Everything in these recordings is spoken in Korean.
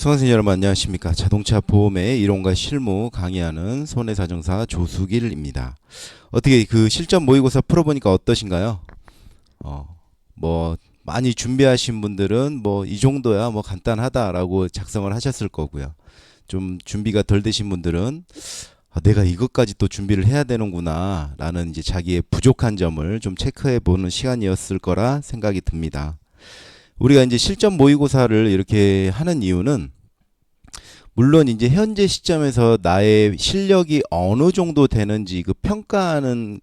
수강생 여러분 안녕하십니까. 자동차 보험의 이론과 실무 강의하는 손해사정사 조수길입니다. 어떻게 그 실전 모의고사 풀어보니까 어떠신가요? 뭐 많이 준비하신 분들은 뭐 이 정도야 뭐 간단하다라고 작성을 하셨을 거고요. 좀 준비가 덜 되신 분들은 내가 이것까지 또 준비를 해야 되는구나 라는 이제 자기의 부족한 점을 좀 체크해 보는 시간이었을 거라 생각이 듭니다. 우리가 이제 실전 모의고사를 이렇게 하는 이유는 물론 이제 현재 시점에서 나의 실력이 어느 정도 되는지 그 평가하는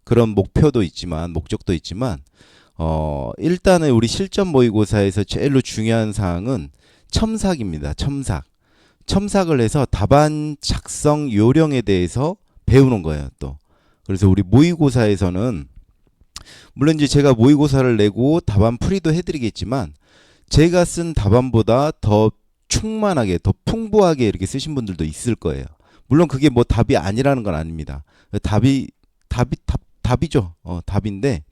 그런 목표도 있지만 목적도 있지만 일단은 우리 실전 모의고사에서 제일로 중요한 사항은 첨삭입니다. 첨삭을 해서 답안 작성 요령에 대해서 배우는 거예요, 또. 그래서 우리 모의고사에서는 물론 이제 제가 모의고사를 내고 답안 풀이도 해드리겠지만 제가 쓴 답안보다 더 충만하게 더 풍부하게 이렇게 쓰신 분들도 있을 거예요. 물론 그게 뭐 답이 아니라는 건 아닙니다. 답이죠. 답인데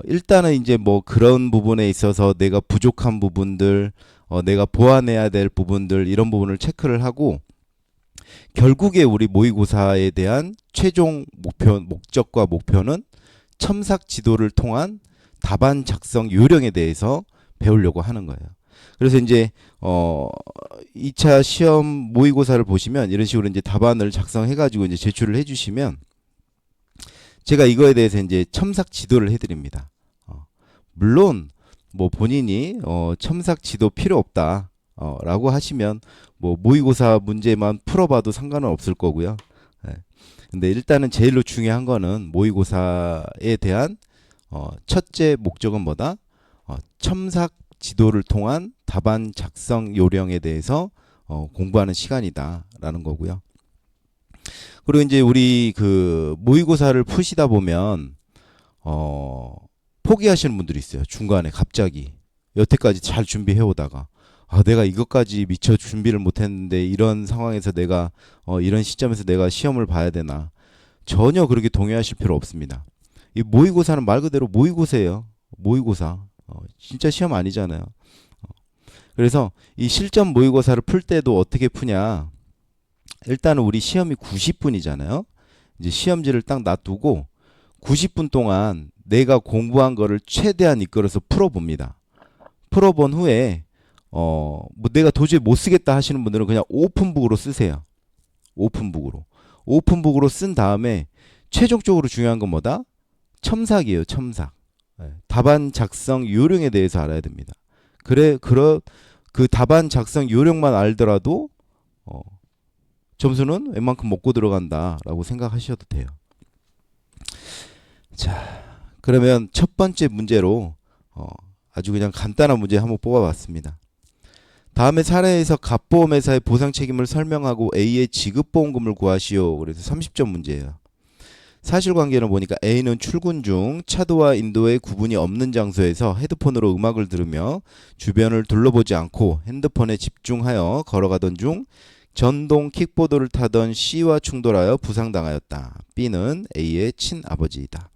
일단은 이제 뭐 그런 부분에 있어서 내가 부족한 부분들, 내가 보완해야 될 부분들 이런 부분을 체크를 하고 결국에 우리 모의고사에 대한 최종 목적과 목표는 첨삭 지도를 통한 답안 작성 요령에 대해서 배우려고 하는 거예요. 그래서 이제 2차 시험 모의고사를 보시면 이런 식으로 이제 답안을 작성해 가지고 이제 제출을 해 주시면 제가 이거에 대해서 이제 첨삭 지도를 해 드립니다. 물론 뭐 본인이 첨삭 지도 필요 없다 라고 하시면 뭐 모의고사 문제만 풀어봐도 상관은 없을 거고요. 네. 근데 일단은 제일로 중요한 거는 모의고사에 대한 첫째 목적은 뭐다? 첨삭 지도를 통한 답안 작성 요령에 대해서 공부하는 시간이다라는 거고요. 그리고 이제 우리 그 모의고사를 푸시다 보면 포기하시는 분들이 있어요. 중간에 갑자기 여태까지 잘 준비해 오다가 내가 이것까지 미처 준비를 못했는데 이런 상황에서 내가 이런 시점에서 내가 시험을 봐야 되나. 전혀 그렇게 동요하실 필요 없습니다. 이 모의고사는 말 그대로 모의고사예요. 모의고사. 진짜 시험 아니잖아요. 그래서 이 실전 모의고사를 풀 때도 어떻게 푸냐. 일단은 우리 시험이 90분이잖아요. 이제 시험지를 딱 놔두고 90분 동안 내가 공부한 거를 최대한 이끌어서 풀어봅니다. 풀어본 후에 뭐 내가 도저히 못 쓰겠다 하시는 분들은 그냥 오픈북으로 쓰세요. 오픈북으로 쓴 다음에 최종적으로 중요한 건 뭐다? 첨삭이에요. 첨삭. 답안 작성 요령에 대해서 알아야 됩니다. 그 답안 작성 요령만 알더라도 점수는 웬만큼 먹고 들어간다라고 생각하셔도 돼요. 자, 그러면 첫 번째 문제로 아주 그냥 간단한 문제 한번 뽑아봤습니다. 다음의 사례에서 갑보험회사의 보상 책임을 설명하고 A의 지급보험금을 구하시오. 그래서 30점 문제예요. 사실관계는 보니까 A는 출근 중 차도와 인도의 구분이 없는 장소에서 헤드폰으로 음악을 들으며 주변을 둘러보지 않고 핸드폰에 집중하여 걸어가던 중 전동 킥보드를 타던 C와 충돌하여 부상당하였다. B는 A의 친아버지이다.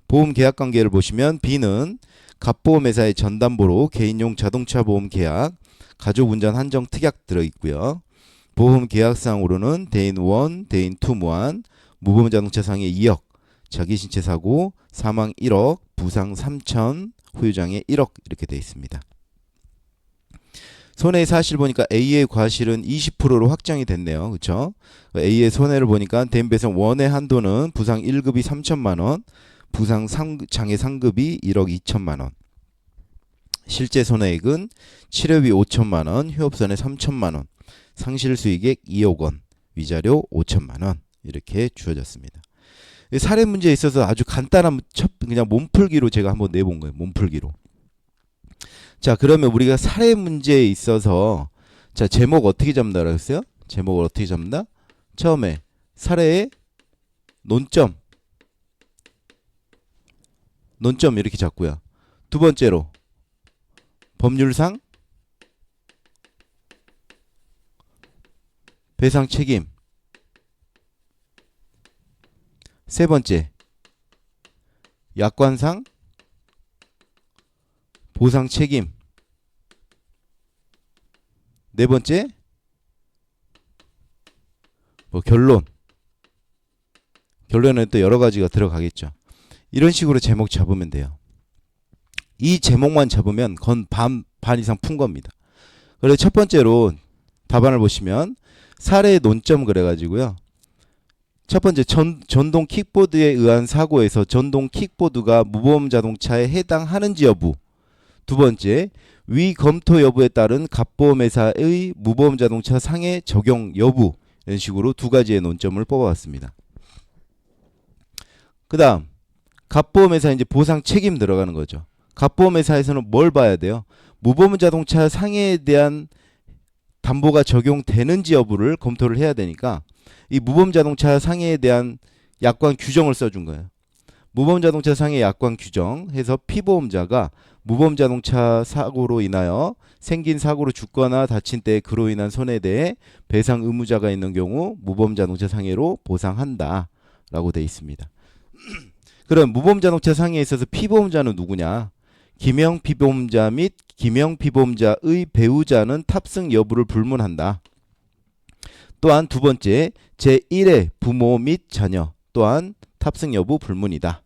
보험 계약 관계를 보시면 B는 갑보험회사의 전담보로 개인용 자동차 보험 계약, 가족운전 한정 특약 들어있고요. 보험 계약상으로는 대인 1, 대인 2 무한, 무보험 자동차 상해 2억, 자기신체 사고 사망 1억, 부상 3천, 후유장애 1억 이렇게 되어 있습니다. 손해의 사실 보니까 A의 과실은 20%로 확정이 됐네요. 그렇죠? A의 손해를 보니까 대인배상 1의 한도는 부상 1급이 3천만 원, 부상 장애 상급이 1억 2천만 원. 실제 손해액은 치료비 5천만 원, 휴업손해 3천만 원, 상실수익액 2억 원, 위자료 5천만 원 이렇게 주어졌습니다. 사례 문제에 있어서 아주 간단한 그냥 몸풀기로 제가 한번 내본 거예요. 몸풀기로. 자, 그러면 우리가 사례 문제에 있어서 자, 제목 어떻게 잡는다고 했어요? 제목을 어떻게 잡는다? 처음에 사례의 논점 이렇게 잡고요. 두 번째로 법률상 배상 책임. 세 번째 약관상 보상 책임. 네 번째 뭐 결론에는 또 여러 가지가 들어가겠죠. 이런 식으로 제목 잡으면 돼요. 이 제목만 잡으면 건 반 이상 푼 겁니다. 그래서 첫 번째로 답안을 보시면 사례의 논점 그래가지고요. 첫 번째 전동 킥보드에 의한 사고에서 전동 킥보드가 무보험 자동차에 해당하는지 여부. 두 번째 위 검토 여부에 따른 갑보험회사의 무보험 자동차 상해 적용 여부. 이런 식으로 두 가지의 논점을 뽑아봤습니다. 그 다음 갑보험회사 이제 보상 책임 들어가는 거죠. 갑보험회사에서는 뭘 봐야 돼요? 무보험 자동차 상해에 대한 담보가 적용되는지 여부를 검토를 해야 되니까 이 무보험 자동차 상해에 대한 약관 규정을 써준 거예요. 무보험 자동차 상해 약관 규정 해서 피보험자가 무보험 자동차 사고로 인하여 생긴 사고로 죽거나 다친 때 그로 인한 손해에 대해 배상 의무자가 있는 경우 무보험 자동차 상해로 보상한다 라고 되어 있습니다. 그럼 무보험 자동차 상해에 있어서 피보험자는 누구냐? 기명 피보험자 및 기명 피보험자의 배우자는 탑승 여부를 불문한다. 또한 두 번째 제1의 부모 및 자녀 또한 탑승 여부 불문이다.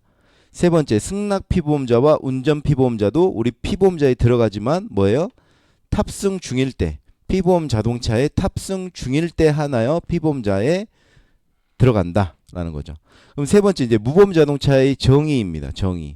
세 번째 승낙 피보험자와 운전 피보험자도 우리 피보험자에 들어가지만 뭐예요? 탑승 중일 때 피보험 자동차에 탑승 중일 때 하나여 피보험자에 들어간다라는 거죠. 그럼 세 번째 이제 무보험 자동차의 정의입니다. 정의.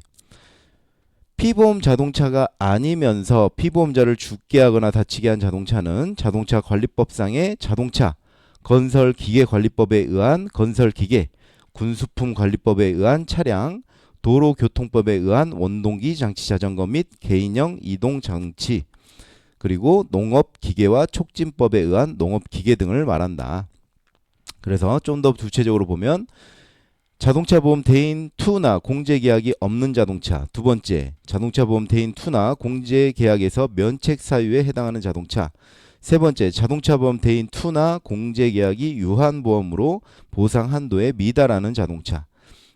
피보험 자동차가 아니면서 피보험자를 죽게 하거나 다치게 한 자동차는 자동차 관리법상의 자동차 건설기계관리법에 의한 건설기계, 군수품관리법에 의한 차량, 도로교통법에 의한 원동기 장치 자전거 및 개인형 이동장치, 그리고 농업기계와 촉진법에 의한 농업기계 등을 말한다. 그래서 좀 더 구체적으로 보면 자동차 보험 대인 2나 공제 계약이 없는 자동차. 두 번째, 자동차 보험 대인 2나 공제 계약에서 면책 사유에 해당하는 자동차. 세 번째, 자동차 보험 대인 2나 공제 계약이 유한 보험으로 보상 한도에 미달하는 자동차.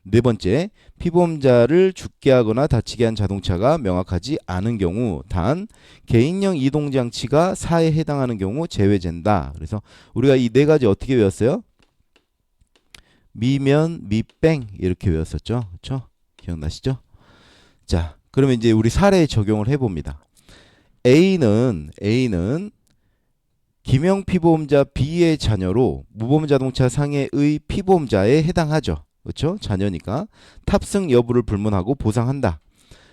네 번째, 피보험자를 죽게 하거나 다치게 한 자동차가 명확하지 않은 경우 단 개인형 이동장치가 사에 해당하는 경우 제외된다. 그래서 우리가 이 네 가지 어떻게 외웠어요? 미면, 미뺑 이렇게 외웠었죠. 그렇죠? 기억나시죠? 자, 그러면 이제 우리 사례에 적용을 해봅니다. A는 기명 피보험자 B의 자녀로 무보험 자동차 상해의 피보험자에 해당하죠. 그렇죠? 자녀니까 탑승 여부를 불문하고 보상한다.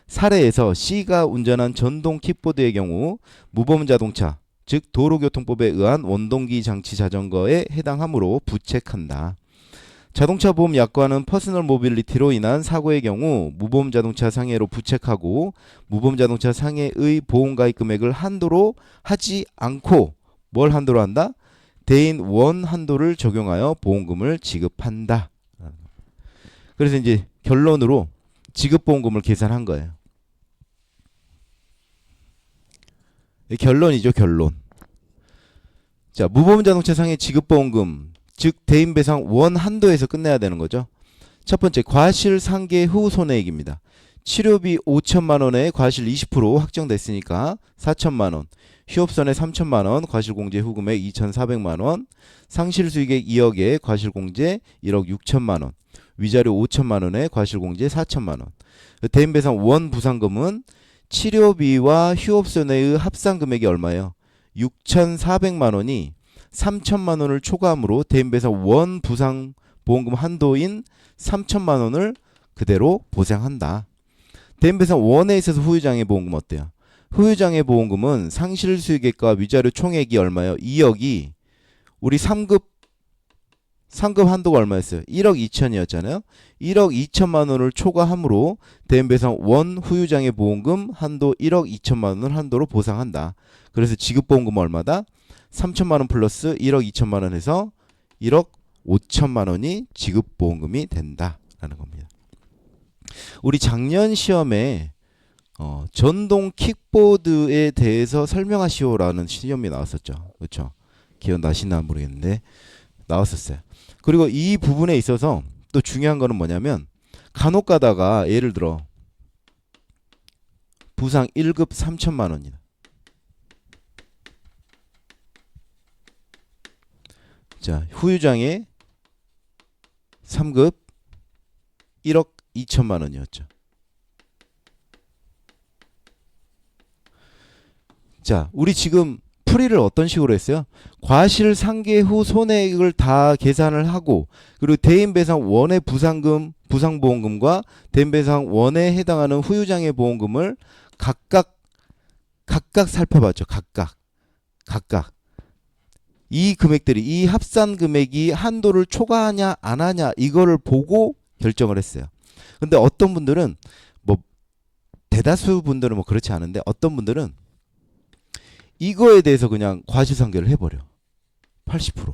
사례에서 C가 운전한 전동 킥보드의 경우 무보험 자동차, 즉 도로교통법에 의한 원동기 장치 자전거에 해당하므로 부책한다. 자동차 보험 약관은 퍼스널 모빌리티로 인한 사고의 경우 무보험 자동차 상해로 부책하고 무보험 자동차 상해의 보험가입 금액을 한도로 하지 않고 뭘 한도로 한다? 대인 원 한도를 적용하여 보험금을 지급한다. 그래서 이제 결론으로 지급보험금을 계산한 거예요. 결론이죠, 결론. 자, 무보험 자동차 상해 지급보험금 즉 대인배상 원 한도에서 끝내야 되는 거죠. 첫 번째 과실 상계 후 손해액입니다. 치료비 5천만 원에 과실 20% 확정됐으니까 4천만 원, 휴업손해 3천만 원, 과실공제 후 금액 2,400만 원, 상실수익액 2억에 과실공제 1억 6천만 원, 위자료 5천만 원에 과실공제 4천만 원. 대인배상 원 부상금은 치료비와 휴업손해의 합산금액이 얼마예요? 6,400만 원이 3천만 원을 초과함으로 대인배상 원 부상 보험금 한도인 3천만 원을 그대로 보상한다. 대인배상 원에 있어서 후유장애 보험금 어때요? 후유장애 보험금은 상실수익액과 위자료 총액이 얼마예요? 2억이 우리 3급 한도가 얼마였어요? 1억 2천이었잖아요. 1억 2천만 원을 초과함으로 대인배상 원 후유장애 보험금 한도 1억 2천만 원을 한도로 보상한다. 그래서 지급보험금은 얼마다? 3천만 원 플러스 1억 2천만 원 해서 1억 5천만 원이 지급보험금이 된다라는 겁니다. 우리 작년 시험에 전동 킥보드에 대해서 설명하시오라는 시험이 나왔었죠. 그렇죠? 기억나시나 모르겠는데 나왔었어요. 그리고 이 부분에 있어서 또 중요한 거는 뭐냐면 간혹 가다가 예를 들어 부상 1급 3천만 원이다. 자, 후유장애 3급 1억 2천만 원이었죠. 자, 우리 지금 풀이를 어떤 식으로 했어요? 과실상계 후 손해액을 다 계산을 하고, 그리고 대인배상 원의 부상금, 부상보험금과 대인배상 원에 해당하는 후유장애 보험금을 각각 살펴봤죠. 각각 이 금액들이, 이 합산 금액이 한도를 초과하냐 안 하냐 이거를 보고 결정을 했어요. 근데 어떤 분들은, 뭐 대다수 분들은 뭐 그렇지 않은데, 어떤 분들은 이거에 대해서 그냥 과실상계를 해버려. 80%.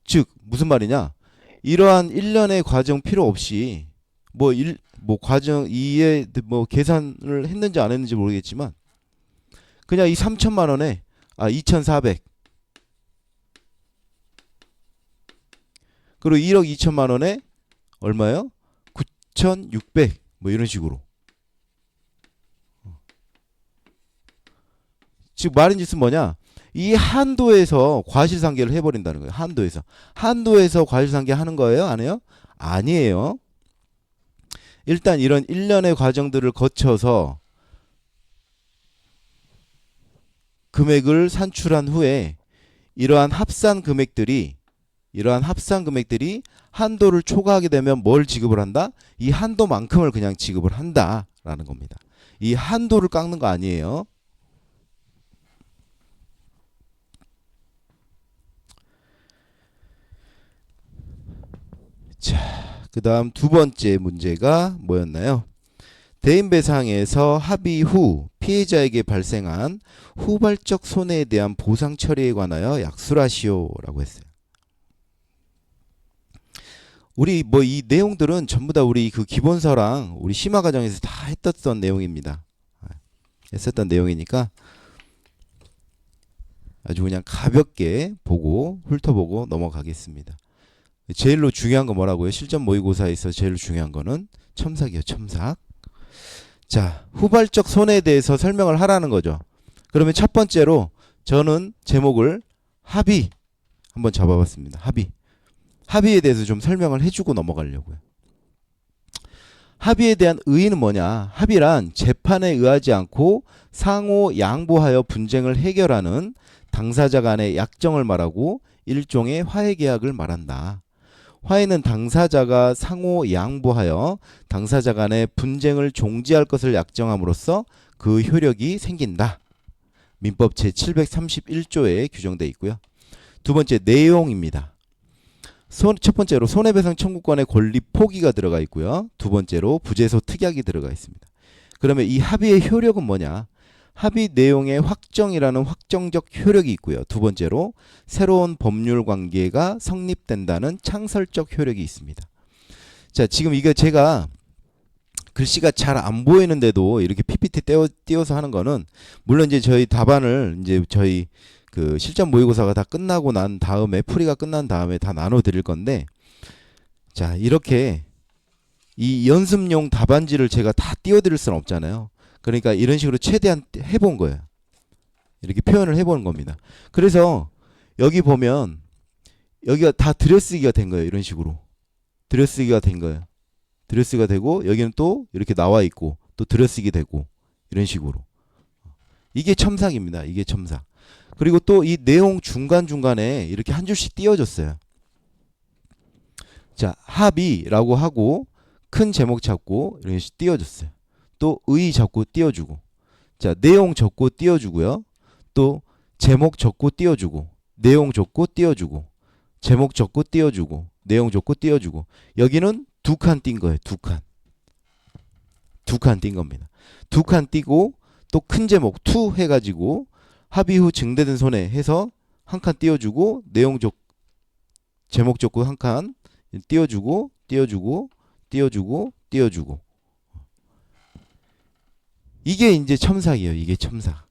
즉 무슨 말이냐, 이러한 일련의 과정 필요 없이 뭐 과정 이에 뭐 계산을 했는지 안 했는지 모르겠지만, 그냥 이 3천만 원에 2,400, 그리고 1억 2천만 원에 얼마요? 9,600, 뭐 이런 식으로. 즉 말인즉슨 뭐냐, 이 한도에서 과실상계를 해버린다는 거예요. 한도에서 과실상계 하는 거예요? 안 해요? 아니에요. 일단 이런 일련의 과정들을 거쳐서 금액을 산출한 후에 이러한 합산 금액들이 한도를 초과하게 되면 뭘 지급을 한다? 이 한도만큼을 그냥 지급을 한다라는 겁니다. 이 한도를 깎는 거 아니에요. 자, 그 다음 두 번째 문제가 뭐였나요? 대인배상에서 합의 후 피해자에게 발생한 후발적 손해에 대한 보상 처리에 관하여 약술하시오라고 했어요. 우리 뭐 이 내용들은 전부 다 우리 그 기본서랑 우리 심화 과정에서 다 했었던 내용입니다. 했었던 내용이니까 아주 그냥 가볍게 보고 훑어보고 넘어가겠습니다. 제일로 중요한 거 뭐라고요? 실전 모의고사에서 제일 중요한 거는 첨삭이에요. 첨삭. 자, 후발적 손해에 대해서 설명을 하라는 거죠. 그러면 첫 번째로 저는 제목을 합의 한번 잡아봤습니다. 합의에 대해서 좀 설명을 해주고 넘어가려고요. 합의에 대한 의의는 뭐냐? 합의란 재판에 의하지 않고 상호 양보하여 분쟁을 해결하는 당사자 간의 약정을 말하고 일종의 화해 계약을 말한다. 화해는 당사자가 상호 양보하여 당사자 간의 분쟁을 종지할 것을 약정함으로써 그 효력이 생긴다. 민법 제731조에 규정되어 있고요. 두 번째, 내용입니다. 첫 번째로 손해배상 청구권의 권리 포기가 들어가 있고요. 두 번째로 부재소 특약이 들어가 있습니다. 그러면 이 합의의 효력은 뭐냐? 합의 내용의 확정이라는 확정적 효력이 있고요. 두 번째로 새로운 법률 관계가 성립된다는 창설적 효력이 있습니다. 자, 지금 이거 제가 글씨가 잘 안 보이는데도 이렇게 PPT 띄워서 하는 거는, 물론 이제 저희 답안을 이제 저희 그 실전 모의고사가 다 끝나고 난 다음에, 풀이가 끝난 다음에 다 나눠 드릴 건데, 자, 이렇게 이 연습용 답안지를 제가 다 띄워 드릴 수는 없잖아요. 그러니까 이런 식으로 최대한 해본 거예요. 이렇게 표현을 해보는 겁니다. 그래서 여기 보면 여기가 다 들여쓰기가 된 거예요. 이런 식으로 들여쓰기가 된 거예요. 들여쓰기가 되고, 여기는 또 이렇게 나와 있고 또 들여쓰기 되고, 이런 식으로. 이게 첨삭입니다. 이게 첨삭. 그리고 또 이 내용 중간중간에 이렇게 한 줄씩 띄워줬어요. 자, 합의라고 하고 큰 제목 잡고 이렇게 띄워줬어요. 또 의 적고 띄워주고, 자, 내용 적고 띄워주고요. 또 제목 적고 띄워주고, 내용 적고 띄워주고, 제목 적고 띄워주고, 내용 적고 띄워주고. 여기는 두 칸 띈 거예요. 두 칸 띈 겁니다. 두 칸 띄고 또 큰 제목 투 해가지고 합의 후 증대된 손해 해서 한 칸 띄워주고, 내용 적 제목 적고 한 칸 띄워주고, 띄워주고, 띄워주고, 띄워주고. 이게 이제 첨삭이에요. 이게 첨삭.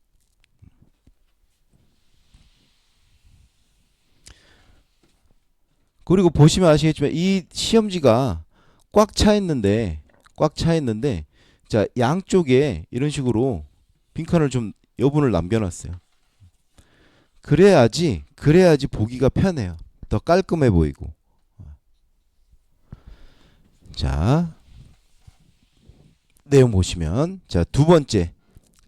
그리고 보시면 아시겠지만 이 시험지가 꽉 차 있는데, 자, 양쪽에 이런 식으로 빈칸을 좀 여분을 남겨놨어요. 그래야지 보기가 편해요. 더 깔끔해 보이고. 자, 내용 보시면 자, 두 번째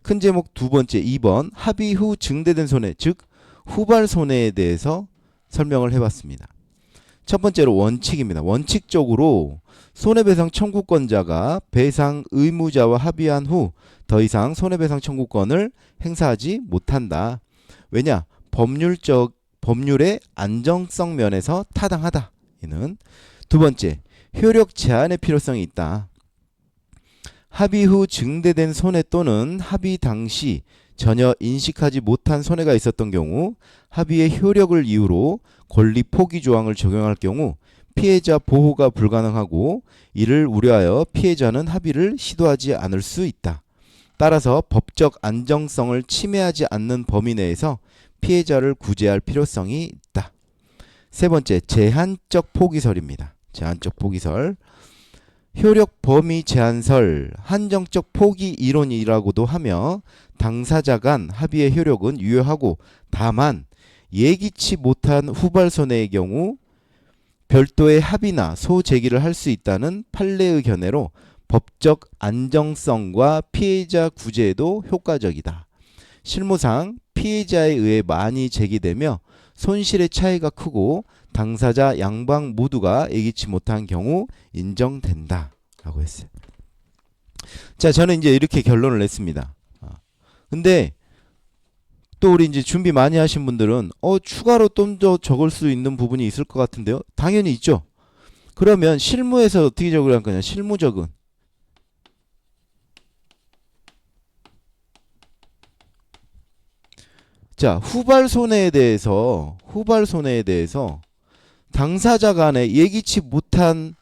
큰 제목 두 번째 2번 합의 후 증대된 손해 즉 후발 손해에 대해서 설명을 해봤습니다. 첫 번째로 원칙입니다. 원칙적으로 손해배상 청구권자가 배상 의무자와 합의한 후 더 이상 손해배상 청구권을 행사하지 못한다. 왜냐? 법률의 안정성 면에서 타당하다. 이는 두 번째, 효력 제한의 필요성이 있다. 합의 후 증대된 손해 또는 합의 당시 전혀 인식하지 못한 손해가 있었던 경우 합의의 효력을 이유로 권리 포기 조항을 적용할 경우 피해자 보호가 불가능하고 이를 우려하여 피해자는 합의를 시도하지 않을 수 있다. 따라서 법적 안정성을 침해하지 않는 범위 내에서 피해자를 구제할 필요성이 있다. 세 번째, 제한적 포기설입니다. 제한적 포기설. 효력 범위 제한설, 한정적 포기 이론이라고도 하며 당사자 간 합의의 효력은 유효하고 다만 예기치 못한 후발 손해의 경우 별도의 합의나 소제기를 할 수 있다는 판례의 견해로 법적 안정성과 피해자 구제에도 효과적이다. 실무상 피해자에 의해 많이 제기되며 손실의 차이가 크고 당사자 양방 모두가 예기치 못한 경우 인정된다. 라고 했어요. 자, 저는 이제 이렇게 결론을 냈습니다. 근데 또 우리 이제 준비 많이 하신 분들은 추가로 좀 더 적을 수 있는 부분이 있을 것 같은데요. 당연히 있죠. 그러면 실무에서 어떻게 적으려 할 거냐? 실무적은 자, 후발 손해에 대해서 당사자 간에 예기치 못한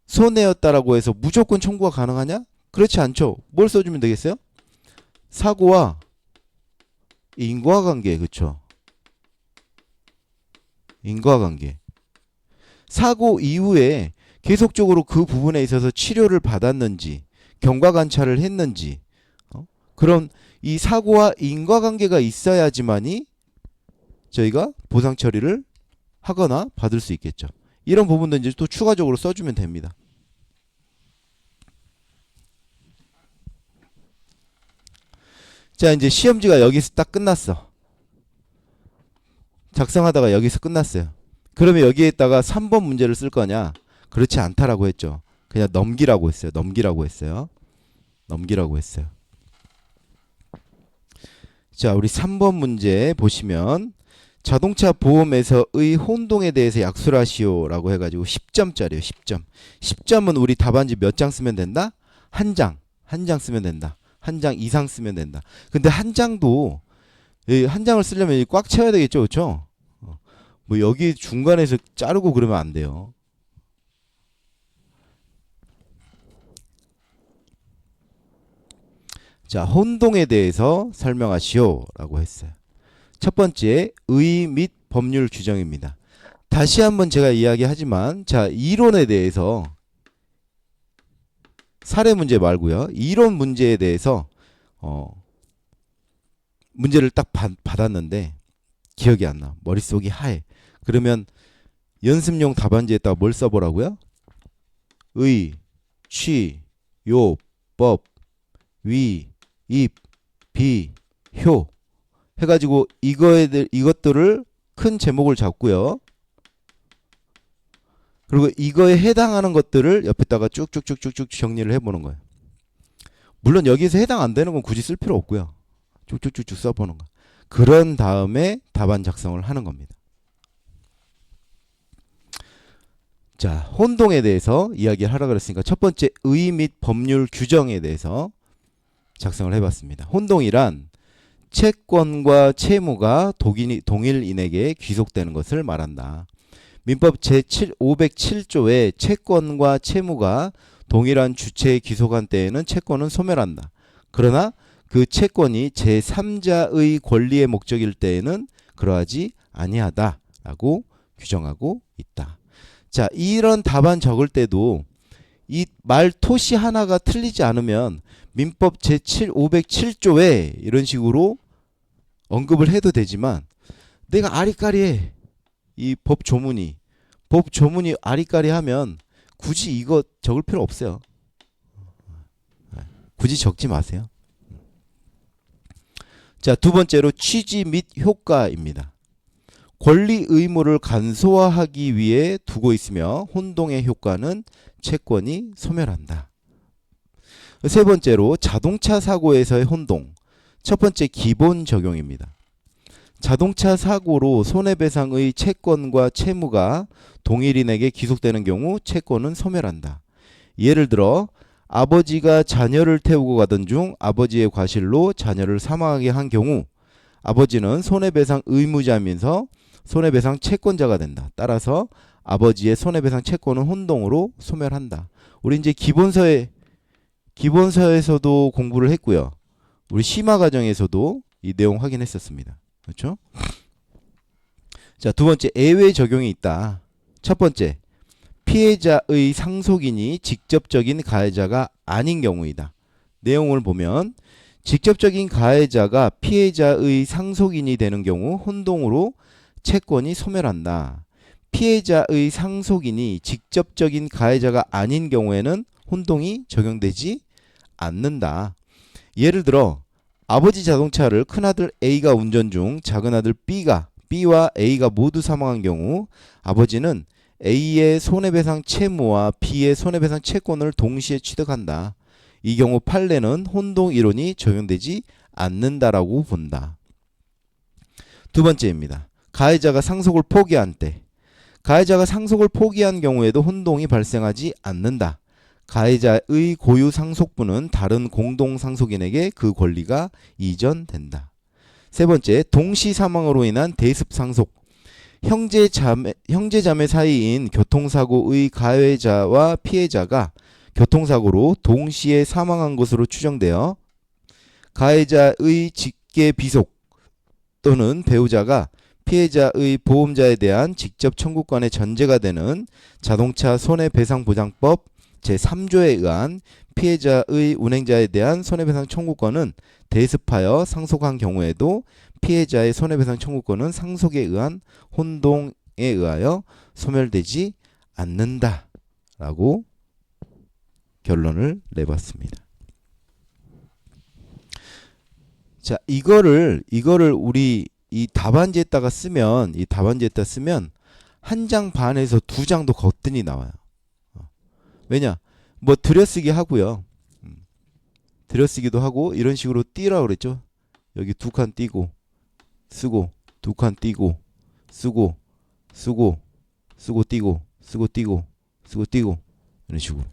손해였다라고 해서 무조건 청구가 가능하냐? 그렇지 않죠. 뭘 써주면 되겠어요? 사고와 인과관계, 그쵸? 인과관계. 사고 이후에 계속적으로 그 부분에 있어서 치료를 받았는지, 경과관찰을 했는지, 그런 이 사고와 인과관계가 있어야지만이 저희가 보상 처리를 하거나 받을 수 있겠죠. 이런 부분도 이제 또 추가적으로 써주면 됩니다. 자, 이제 시험지가 여기서 딱 끝났어. 작성하다가 여기서 끝났어요. 그러면 여기에다가 3번 문제를 쓸 거냐? 그렇지 않다라고 했죠. 그냥 넘기라고 했어요. 넘기라고 했어요. 자, 우리 3번 문제 보시면 자동차 보험에서의 혼동에 대해서 약술하시오라고 해가지고 10점짜리예요. 10점. 10점은 우리 답안지 몇 장 쓰면 된다? 한 장 쓰면 된다. 한 장 이상 쓰면 된다. 근데 한 장도 한 장을 쓰려면 꽉 채워야 되겠죠, 그렇죠? 뭐 여기 중간에서 자르고 그러면 안 돼요. 자, 혼동에 대해서 설명하시오라고 했어요. 첫 번째, 의 및 법률 규정입니다. 다시 한번 제가 이야기하지만 자, 이론에 대해서 사례 문제 말고요. 이론 문제에 대해서 문제를 딱 받았는데 기억이 안 나. 머릿속이 하얘. 그러면 연습용 답안지에다가 뭘 써보라고요? 의, 취, 요, 법, 위, 입, 비, 효 해가지고 이것들을 큰 제목을 잡고요. 그리고 이거에 해당하는 것들을 옆에다가 쭉쭉쭉쭉쭉 정리를 해보는 거예요. 물론 여기서 해당 안 되는 건 굳이 쓸 필요 없고요. 쭉쭉쭉쭉 써보는 거. 그런 다음에 답안 작성을 하는 겁니다. 자, 혼동에 대해서 이야기를 하라 그랬으니까 첫 번째 의 및 법률 규정에 대해서 작성을 해봤습니다. 혼동이란 채권과 채무가 동일인에게 귀속되는 것을 말한다. 민법 제507조에 채권과 채무가 동일한 주체에 귀속한 때에는 채권은 소멸한다. 그러나 그 채권이 제3자의 권리의 목적일 때에는 그러하지 아니하다라고 규정하고 있다. 자, 이런 답안 적을 때도 이 말 토시 하나가 틀리지 않으면 민법 제507조에 이런 식으로 언급을 해도 되지만 내가 아리까리해. 이 법 조문이 아리까리하면 굳이 이거 적을 필요 없어요. 굳이 적지 마세요. 자, 두 번째로 취지 및 효과입니다. 권리 의무를 간소화하기 위해 두고 있으며 혼동의 효과는 채권이 소멸한다. 세 번째로 자동차 사고에서의 혼동. 첫 번째 기본 적용입니다. 자동차 사고로 손해배상의 채권과 채무가 동일인에게 귀속되는 경우 채권은 소멸한다. 예를 들어 아버지가 자녀를 태우고 가던 중 아버지의 과실로 자녀를 사망하게 한 경우 아버지는 손해배상 의무자면서 손해배상 채권자가 된다. 따라서 아버지의 손해배상 채권은 혼동으로 소멸한다. 우리 이제 기본서에서도 공부를 했고요. 우리 심화 과정에서도 이 내용 확인했었습니다. 그렇죠? 자, 두 번째 예외 적용이 있다. 첫 번째, 피해자의 상속인이 직접적인 가해자가 아닌 경우이다. 내용을 보면 직접적인 가해자가 피해자의 상속인이 되는 경우 혼동으로 채권이 소멸한다. 피해자의 상속인이 직접적인 가해자가 아닌 경우에는 혼동이 적용되지 않는다. 예를 들어 아버지 자동차를 큰아들 A가 운전 중 작은아들 B와 A가 모두 사망한 경우 아버지는 A의 손해배상 채무와 B의 손해배상 채권을 동시에 취득한다. 이 경우 판례는 혼동 이론이 적용되지 않는다라고 본다. 두 번째입니다. 가해자가 상속을 포기한 때. 가해자가 상속을 포기한 경우에도 혼동이 발생하지 않는다. 가해자의 고유 상속분은 다른 공동 상속인에게 그 권리가 이전된다. 세 번째, 동시 사망으로 인한 대습 상속. 형제자매 사이인 교통사고의 가해자와 피해자가 교통사고로 동시에 사망한 것으로 추정되어 가해자의 직계 비속 또는 배우자가 피해자의 보험자에 대한 직접 청구권의 전제가 되는 자동차 손해배상보장법 제3조에 의한 피해자의 운행자에 대한 손해배상 청구권은 대습하여 상속한 경우에도 피해자의 손해배상 청구권은 상속에 의한 혼동에 의하여 소멸되지 않는다라고 결론을 내봤습니다. 자, 이거를 우리 이 답안지에다가 쓰면 한 장 반에서 두 장도 거뜬히 나와요. 왜냐? 뭐 들여쓰기 하고요. 들여쓰기도 하고 이런 식으로 띄라고 그랬죠. 여기 두 칸 띄고 쓰고 두 칸 띄고 쓰고 띄고 쓰고 띄고 이런 식으로.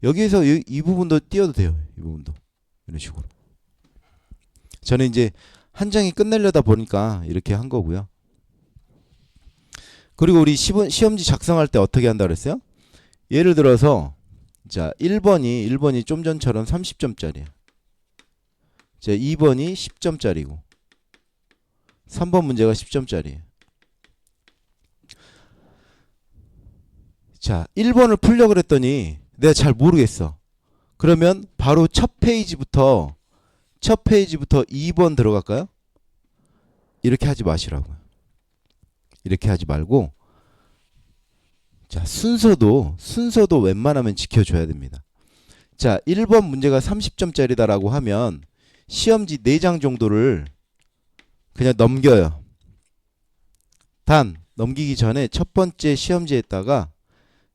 여기에서 이 부분도 띄어도 돼요. 이 부분도 이런 식으로. 저는 이제 한 장이 끝내려다 보니까 이렇게 한 거고요. 그리고 우리 시험지 작성할 때 어떻게 한다 그랬어요? 예를 들어서 자 1번이 좀 전처럼 30점짜리야. 자 2번이 10점짜리고 3번 문제가 10점짜리예요. 자 1번을 풀려고 그랬더니 내가 잘 모르겠어. 그러면 바로 첫 페이지부터 2번 들어갈까요? 이렇게 하지 마시라고요. 이렇게 하지 말고 자 순서도 웬만하면 지켜줘야 됩니다. 자 1번 문제가 30점짜리다라고 하면 시험지 4장 정도를 그냥 넘겨요. 단 넘기기 전에 첫 번째 시험지에다가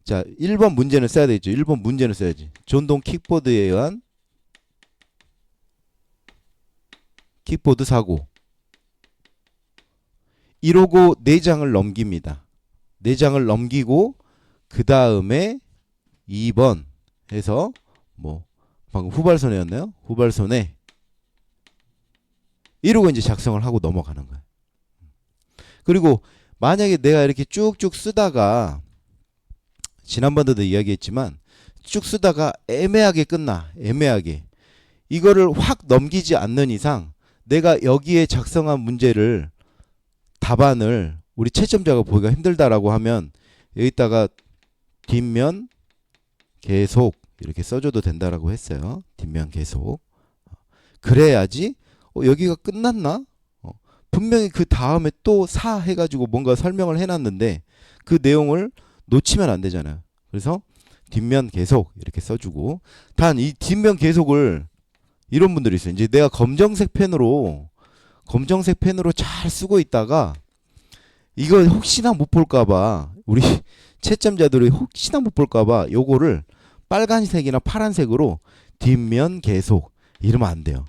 자 1번 문제는 써야 되겠죠. 1번 문제는 써야지. 전동 킥보드에 의한 킥보드 사고. 이러고 4장을 넘깁니다. 4장을 넘기고 그 다음에 2번 해서 뭐 방금 후발손해였나요? 후발손해. 이러고 이제 작성을 하고 넘어가는 거예요. 그리고 만약에 내가 이렇게 쭉쭉 쓰다가 지난번에도 이야기했지만 쭉 쓰다가 애매하게 끝나. 애매하게. 이거를 확 넘기지 않는 이상 내가 여기에 작성한 문제를 답안을 우리 채점자가 보기가 힘들다라고 하면 여기다가 뒷면 계속 이렇게 써줘도 된다라고 했어요. 뒷면 계속. 그래야지 여기가 끝났나? 분명히 그 다음에 또 사 해가지고 뭔가 설명을 해놨는데 그 내용을 놓치면 안 되잖아요. 그래서 뒷면 계속 이렇게 써주고, 단 이 뒷면 계속을 이런 분들이 있어요. 이제 내가 검정색 펜으로 잘 쓰고 있다가 이거 혹시나 못 볼까봐, 우리 채점자들이 혹시나 못 볼까봐 요거를 빨간색이나 파란색으로 뒷면 계속 이러면 안 돼요.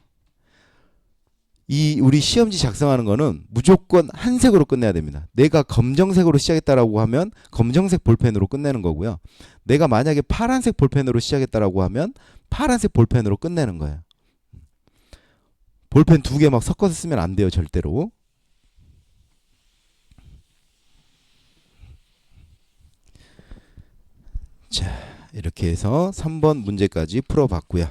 이 우리 시험지 작성하는 거는 무조건 한 색으로 끝내야 됩니다. 내가 검정색으로 시작했다라고 하면 검정색 볼펜으로 끝내는 거고요. 내가 만약에 파란색 볼펜으로 시작했다라고 하면 파란색 볼펜으로 끝내는 거예요. 볼펜 두 개 막 섞어서 쓰면 안 돼요, 절대로. 자, 이렇게 해서 3번 문제까지 풀어봤고요.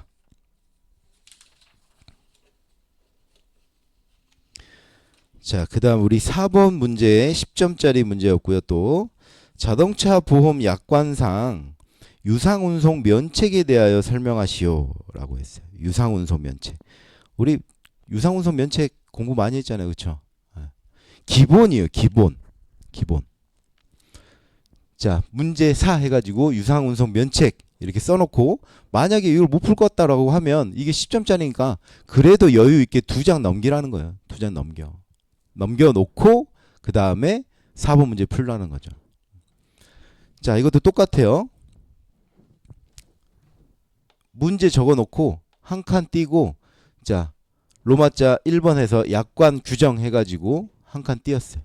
자, 그 다음 우리 4번 문제에 10점짜리 문제였고요. 또 자동차 보험 약관상 유상운송 면책에 대하여 설명하시오 라고 했어요. 유상운송 면책. 우리 유상운송 면책 공부 많이 했잖아요. 그쵸? 기본이에요. 기본. 자, 문제 4 해가지고 유상운송 면책 이렇게 써놓고 만약에 이걸 못 풀 것 같다라고 하면 이게 10점짜리니까 그래도 여유 있게 2장 넘기라는 거예요. 2장 넘겨놓고 그 다음에 4번 문제 풀라는 거죠. 자, 이것도 똑같아요. 문제 적어놓고 한 칸 띄고, 자, 로마자 1번 해서 약관 규정 해가지고 한 칸 띄었어요.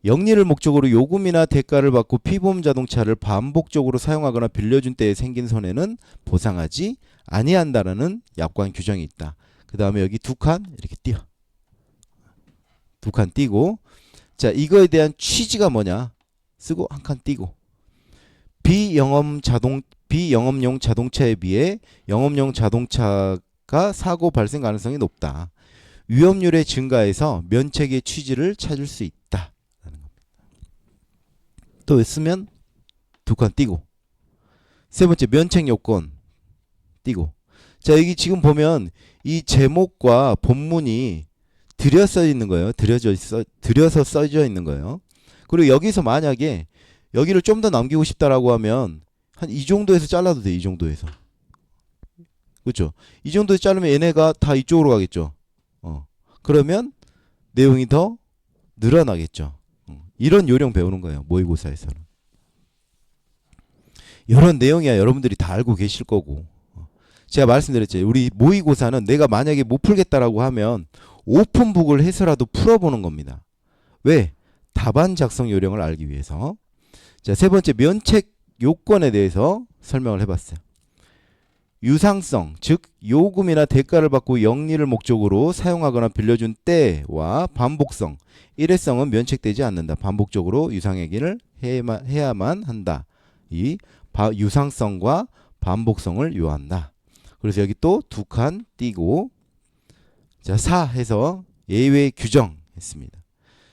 영리를 목적으로 요금이나 대가를 받고 피보험 자동차를 반복적으로 사용하거나 빌려준 때에 생긴 손해는 보상하지 아니한다라는 약관 규정이 있다. 그 다음에 여기 2칸 이렇게 띄어. 2칸 띄고, 자, 이거에 대한 취지가 뭐냐 쓰고 한 칸 띄고, 비영업용 자동차에 비해 영업용 자동차가 사고 발생 가능성이 높다. 위험률의 증가에서 면책의 취지를 찾을 수 있다. 또 쓰면 2칸 띄고, 세 번째 면책 요건 띄고. 자, 여기 지금 보면 이 제목과 본문이 들여서 있는 거예요. 들여서 써져 있는 거예요. 그리고 여기서 만약에 여기를 좀 더 남기고 싶다라고 하면 한 이 정도에서 잘라도 돼. 이 정도에서. 그렇죠? 이 정도에서 자르면 얘네가 다 이쪽으로 가겠죠. 그러면 내용이 더 늘어나겠죠. 이런 요령 배우는 거예요. 모의고사에서는. 이런 내용이야 여러분들이 다 알고 계실 거고. 제가 말씀드렸죠. 우리 모의고사는 내가 만약에 못 풀겠다라고 하면 오픈북을 해서라도 풀어보는 겁니다. 왜? 답안 작성 요령을 알기 위해서. 자, 세 번째 면책 요건에 대해서 설명을 해봤어요. 유상성, 즉 요금이나 대가를 받고 영리를 목적으로 사용하거나 빌려준 때와 반복성, 일회성은 면책되지 않는다. 반복적으로 유상행위를 해야만 한다. 이 유상성과 반복성을 요한다. 그래서 여기 또 2칸 띄고, 자, 4 해서 예외 규정 했습니다.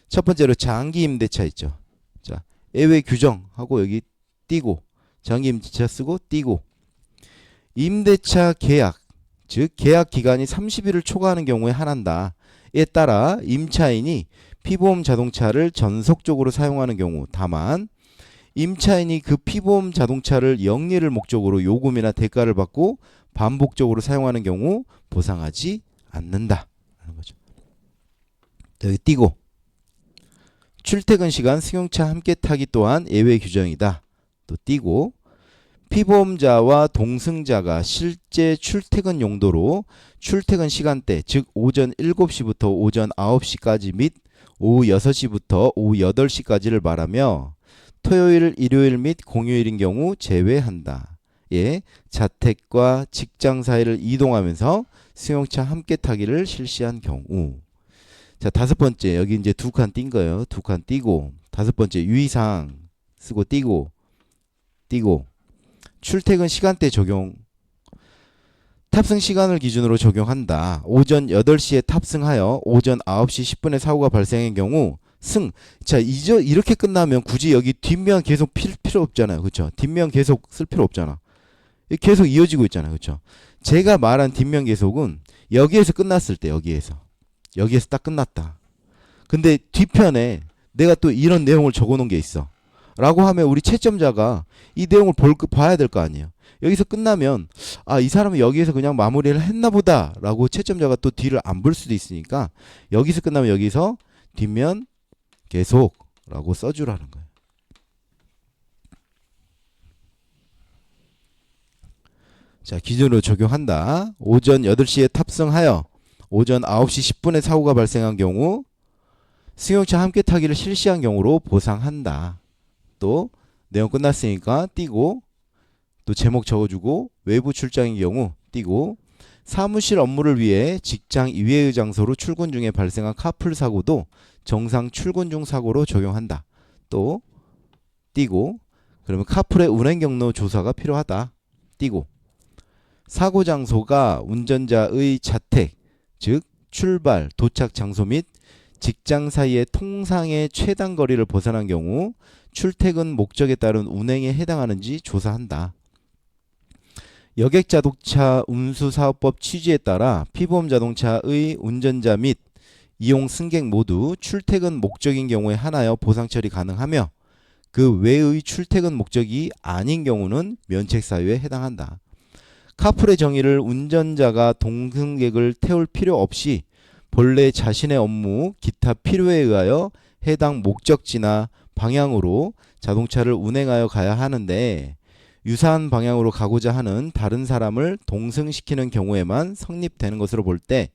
첫 번째로 장기 임대차 있죠. 자, 예외 규정하고 여기 띄고, 장기 임대차 쓰고 띄고, 임대차 계약, 즉 계약 기간이 30일을 초과하는 경우에 한한다. 이에 따라 임차인이 피보험 자동차를 전속적으로 사용하는 경우, 다만 임차인이 그 피보험 자동차를 영리를 목적으로 요금이나 대가를 받고 반복적으로 사용하는 경우 보상하지 않는다. 라는 거죠. 여기 띄고, 출퇴근 시간 승용차 함께 타기 또한 예외 규정이다. 또 띄고, 피보험자와 동승자가 실제 출퇴근 용도로 출퇴근 시간대, 즉 오전 7시부터 오전 9시까지 및 오후 6시부터 오후 8시까지를 말하며 토요일, 일요일 및 공휴일인 경우 제외한다. 예, 자택과 직장 사이를 이동하면서 승용차 함께 타기를 실시한 경우. 자, 5번째 여기 이제 2칸 띈 거예요. 2칸 띄고, 5번째 유의사항 쓰고 띄고, 출퇴근 시간대 적용, 탑승 시간을 기준으로 적용한다. 오전 8시에 탑승하여 오전 9시 10분에 사고가 발생한 경우 승. 자, 이렇게 끝나면 굳이 여기 뒷면 계속 필요 없잖아요. 그렇죠? 뒷면 계속 쓸 필요 없잖아. 계속 이어지고 있잖아요. 그렇죠? 제가 말한 뒷면 계속은 여기에서 끝났을 때, 여기에서 딱 끝났다. 근데 뒤편에 내가 또 이런 내용을 적어 놓은 게 있어. 라고 하면 우리 채점자가 이 내용을 봐야 될 거 아니에요. 여기서 끝나면 아, 이 사람은 여기에서 그냥 마무리를 했나 보다 라고 채점자가 또 뒤를 안 볼 수도 있으니까 여기서 끝나면 여기서 뒷면 계속 라고 써주라는 거예요. 자, 기준으로 적용한다. 오전 8시에 탑승하여 오전 9시 10분에 사고가 발생한 경우 승용차 함께 타기를 실시한 경우로 보상한다. 또 내용 끝났으니까 띄고 또 제목 적어주고 외부 출장인 경우 띄고 사무실 업무를 위해 직장 이외의 장소로 출근 중에 발생한 카풀 사고도 정상 출근 중 사고로 적용한다. 또 띄고 그러면 카풀의 운행 경로 조사가 필요하다. 띄고 사고 장소가 운전자의 자택, 즉 출발, 도착 장소 및 직장 사이의 통상의 최단 거리를 벗어난 경우 출퇴근 목적에 따른 운행에 해당하는지 조사한다. 여객자동차 운수사업법 취지에 따라 피보험 자동차의 운전자 및 이용 승객 모두 출퇴근 목적인 경우에 한하여 보상 처리 가능하며 그 외의 출퇴근 목적이 아닌 경우는 면책 사유에 해당한다. 카풀의 정의를 운전자가 동승객을 태울 필요 없이 본래 자신의 업무, 기타 필요에 의하여 해당 목적지나 방향으로 자동차를 운행하여 가야 하는데 유사한 방향으로 가고자 하는 다른 사람을 동승시키는 경우에만 성립되는 것으로 볼 때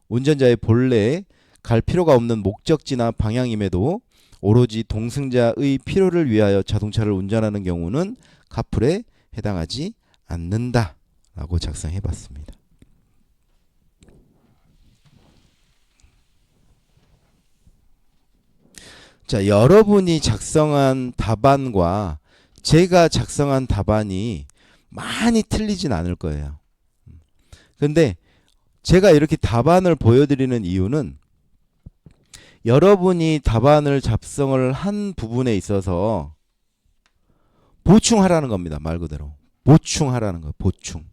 운전자의 본래 갈 필요가 없는 목적지나 방향임에도 오로지 동승자의 필요를 위하여 자동차를 운전하는 경우는 카풀에 해당하지 않는다 라고 작성해 봤습니다. 자, 여러분이 작성한 답안과 제가 작성한 답안이 많이 틀리진 않을 거예요. 근데 제가 이렇게 답안을 보여드리는 이유는 여러분이 답안을 작성을 한 부분에 있어서 보충하라는 겁니다. 말 그대로. 보충하라는 거예요. 보충.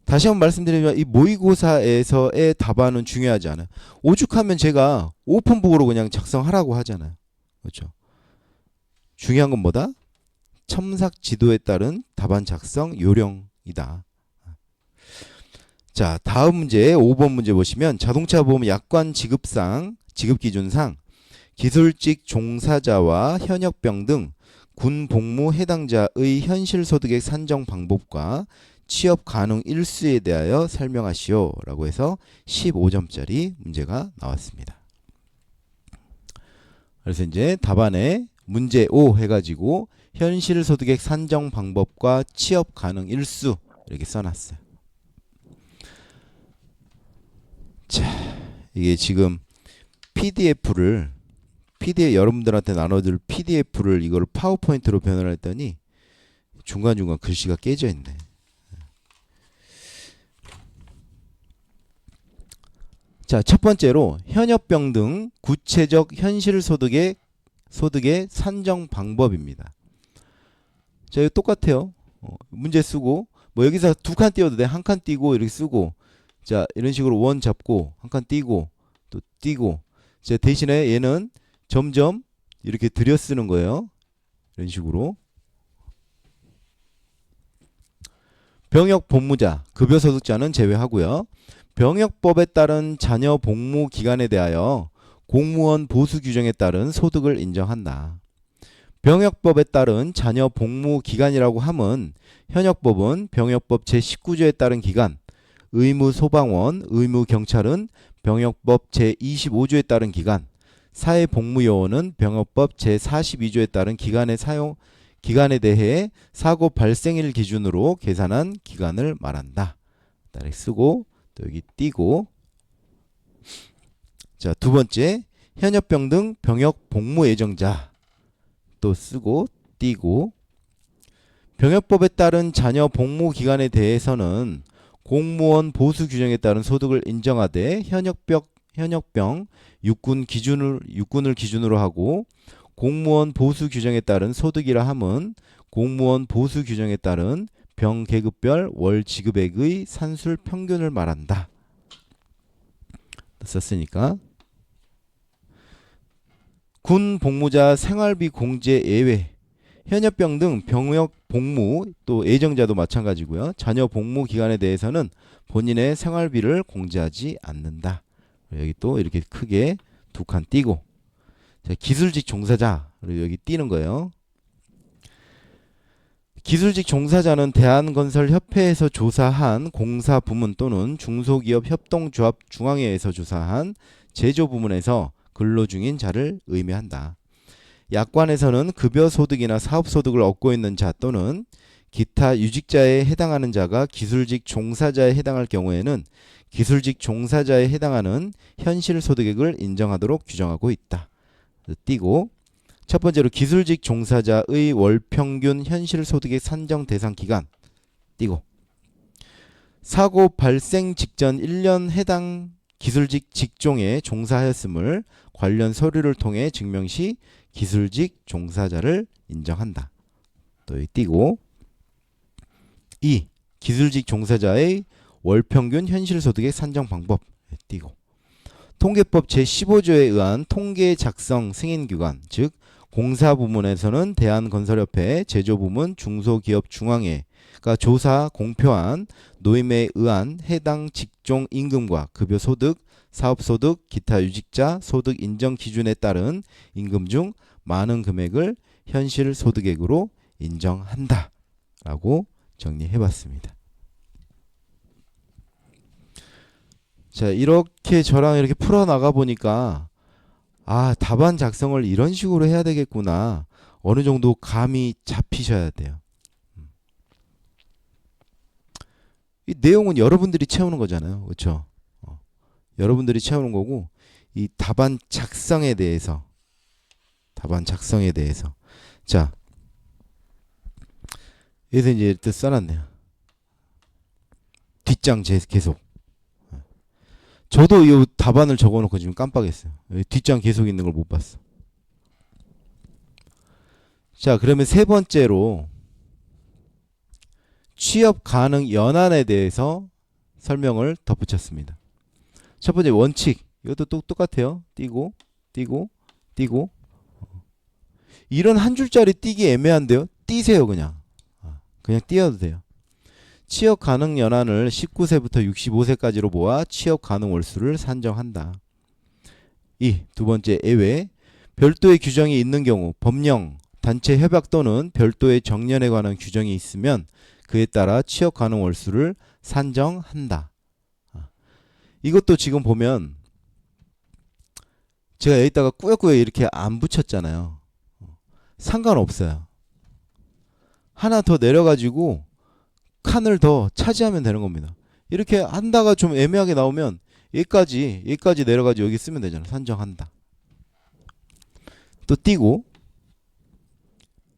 다시 한번 말씀드리면 이 모의고사에서의 답안은 중요하지 않아요. 오죽하면 제가 오픈북으로 그냥 작성하라고 하잖아요. 그렇죠? 중요한 건 뭐다? 첨삭 지도에 따른 답안 작성 요령이다. 자, 다음 문제 5번 문제 보시면 자동차 보험 약관 지급상 지급기준상 기술직 종사자와 현역병 등 군 복무 해당자의 현실 소득액 산정 방법과 취업 가능 일수에 대하여 설명하시오 라고 해서 15점짜리 문제가 나왔습니다. 그래서 이제 답안에 문제 5 해가지고 현실 소득액 산정 방법과 취업 가능 일수 이렇게 써놨어요. 자, 이게 지금 PDF 여러분들한테 나눠줄 PDF를 이걸 파워포인트로 변환을 했더니 중간중간 글씨가 깨져 있네. 자, 첫 번째로 현역병 등 구체적 현실 소득의 산정 방법입니다. 자, 이거 똑같아요. 문제 쓰고 뭐 여기서 두 칸 띄워도 돼. 한 칸 띄고 이렇게 쓰고 자, 이런 식으로 원 잡고 한 칸 띄고 또 띄고 자, 대신에 얘는 점점 이렇게 들여 쓰는 거예요. 이런 식으로. 병역 복무자, 급여소득자는 제외하고요. 병역법에 따른 자녀 복무 기간에 대하여 공무원 보수 규정에 따른 소득을 인정한다. 병역법에 따른 자녀 복무 기간이라고 함은 현역법은 병역법 제19조에 따른 기간, 의무소방원, 의무경찰은 병역법 제25조에 따른 기간, 사회복무요원은 병역법 제42조에 따른 기간에 대해 사고 발생일 기준으로 계산한 기간을 말한다. 따라 쓰고 또 여기 띄고 자, 두 번째 현역병 등 병역 복무 예정자 또 쓰고 띄고 병역법에 따른 자녀 복무 기간에 대해서는 공무원 보수 규정에 따른 소득을 인정하되 현역병 육군을 기준으로 하고 공무원 보수 규정에 따른 소득이라 함은 공무원 보수 규정에 따른 병 계급별 월 지급액의 산술 평균을 말한다. 썼으니까 군 복무자 생활비 공제 예외. 현역병 등 병역 복무 또 예정자도 마찬가지고요. 자녀 복무 기간에 대해서는 본인의 생활비를 공제하지 않는다. 여기 또 이렇게 크게 두 칸 띄고, 자, 기술직 종사자 여기 띄는 거예요. 기술직 종사자는 대한건설협회에서 조사한 공사부문 또는 중소기업 협동조합 중앙회에서 조사한 제조부문에서 근로 중인 자를 의미한다. 약관에서는 급여소득이나 사업소득을 얻고 있는 자 또는 기타 유직자에 해당하는 자가 기술직 종사자에 해당할 경우에는 기술직 종사자에 해당하는 현실소득액을 인정하도록 규정하고 있다. 띄고, 첫 번째로 기술직 종사자의 월평균 현실소득액 산정 대상 기간 띄고, 사고 발생 직전 1년 해당 기술직 직종에 종사하였음을 관련 서류를 통해 증명시 기술직 종사자를 인정한다. 또 띄고, 2. 기술직 종사자의 월평균 현실소득액 산정 방법 띄고, 통계법 제15조에 의한 통계 작성 승인기관, 즉 공사부문에서는 대한건설협회, 제조부문, 중소기업 중앙회가 조사 공표한 노임에 의한 해당 직종 임금과 급여소득, 사업소득, 기타 유직자 소득 인정 기준에 따른 임금 중 많은 금액을 현실소득액으로 인정한다. 라고 정리해봤습니다. 자, 이렇게 저랑 이렇게 풀어나가 보니까 답안 작성을 이런 식으로 해야 되겠구나. 어느 정도 감이 잡히셔야 돼요. 이 내용은 여러분들이 채우는 거잖아요. 그렇죠? 여러분들이 채우는 거고, 이 답안 작성에 대해서 자, 여기서 이제 또 써놨네요. 뒷장 계속. 저도 이 답안을 적어놓고 지금 깜빡했어요. 뒷장 계속 있는 걸 못 봤어. 자, 그러면 세 번째로 취업 가능 연한에 대해서 설명을 덧붙였습니다. 첫 번째 원칙, 이것도 똑같아요. 띄고 이런 한 줄짜리 띄기 애매한데요. 띄세요. 그냥 띄어도 돼요. 취업 가능 연한을 19세부터 65세까지로 모아 취업 가능 월수를 산정한다. 두 번째 예외, 별도의 규정이 있는 경우 법령, 단체 협약 또는 별도의 정년에 관한 규정이 있으면 그에 따라 취업 가능 월수를 산정한다. 이것도 지금 보면 제가 여기다가 꾸역꾸역 이렇게 안 붙였잖아요. 상관없어요. 하나 더 내려가지고 칸을 더 차지하면 되는 겁니다. 이렇게 한다가 좀 애매하게 나오면 여기까지 내려가지고 여기 쓰면 되잖아요. 산정한다. 또 띄고,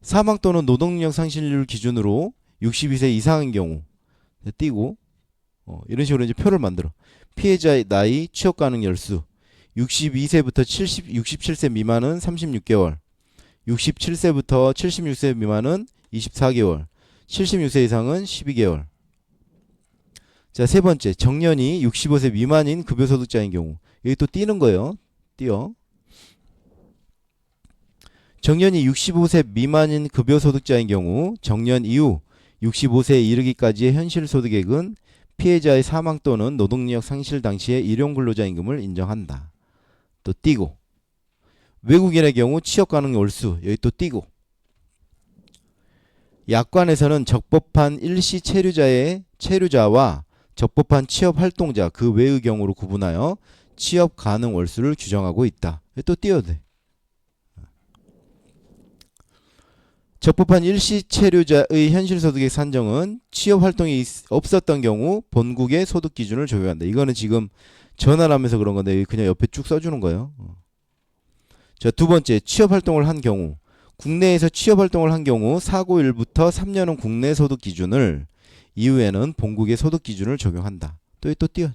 사망 또는 노동력 상실률 기준으로 62세 이상인 경우 띄고, 이런 식으로 이제 표를 만들어. 피해자의 나이, 취업 가능 열수, 62세부터 67세 미만은 36개월, 67세부터 76세 미만은 24개월, 76세 이상은 12개월. 자, 세 번째, 정년이 65세 미만인 급여소득자인 경우. 여기 또 띄는 거예요. 띄어. 정년이 65세 미만인 급여소득자인 경우 정년 이후 65세에 이르기까지의 현실소득액은 피해자의 사망 또는 노동력 상실 당시의 일용근로자임금을 인정한다. 또 띄고, 외국인의 경우 취업가능 월수, 여기 또 띄고, 약관에서는 적법한 일시 체류자와 적법한 취업활동자 그 외의 경우로 구분하여 취업 가능 월수를 규정하고 있다. 또 띄워도 돼. 적법한 일시 체류자의 현실소득액 산정은 취업활동이 없었던 경우 본국의 소득 기준을 적용한다. 이거는 지금 전화를 하면서 그런 건데 그냥 옆에 쭉 써주는 거예요. 자, 두 번째, 취업활동을 한 경우. 국내에서 취업활동을 한 경우 사고일부터 3년은 국내 소득 기준을, 이후에는 본국의 소득 기준을 적용한다. 또 띄워.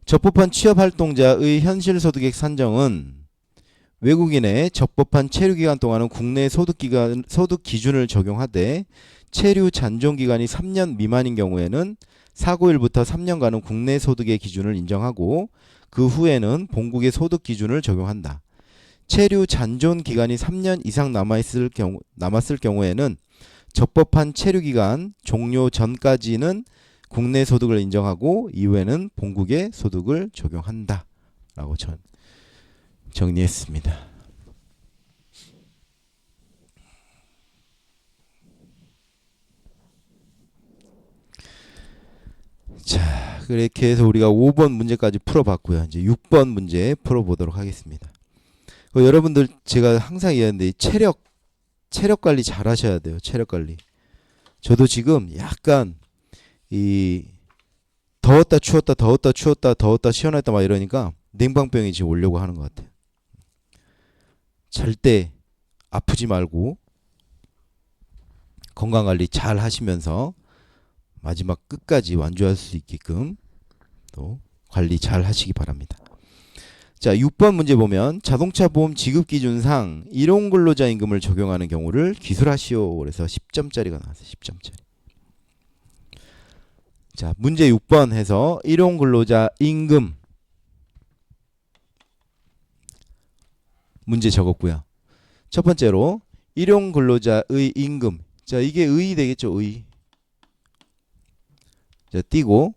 적법한 취업활동자의 현실소득액 산정은 외국인의 적법한 체류 기간 동안은 국내 소득 기준을 적용하되 체류 잔존 기간이 3년 미만인 경우에는 사고일부터 3년간은 국내 소득의 기준을 인정하고 그 후에는 본국의 소득 기준을 적용한다. 체류 잔존 기간이 3년 이상 남았을 경우에는 적법한 체류 기간 종료 전까지는 국내 소득을 인정하고 이후에는 본국의 소득을 적용한다. 라고 정리했습니다. 자, 그렇게 해서 우리가 5번 문제까지 풀어봤고요. 이제 6번 문제 풀어보도록 하겠습니다. 여러분들 제가 항상 얘기하는데 체력 관리 잘 하셔야 돼요. 체력 관리. 저도 지금 약간 이 더웠다 추웠다 더웠다 추웠다 더웠다 시원했다 막 이러니까 냉방병이 지금 오려고 하는 것 같아요. 절대 아프지 말고 건강관리 잘 하시면서 마지막 끝까지 완주할 수 있게끔 또 관리 잘 하시기 바랍니다. 자, 6번 문제 보면 자동차 보험 지급 기준상 일용 근로자 임금을 적용하는 경우를 기술하시오. 그래서 10점짜리가 나왔어요. 10점짜리. 자, 문제 6번 해서 일용 근로자 임금 문제 적었고요. 첫 번째로 일용 근로자의 임금. 자, 이게 의 되겠죠. 의. 자, 띄고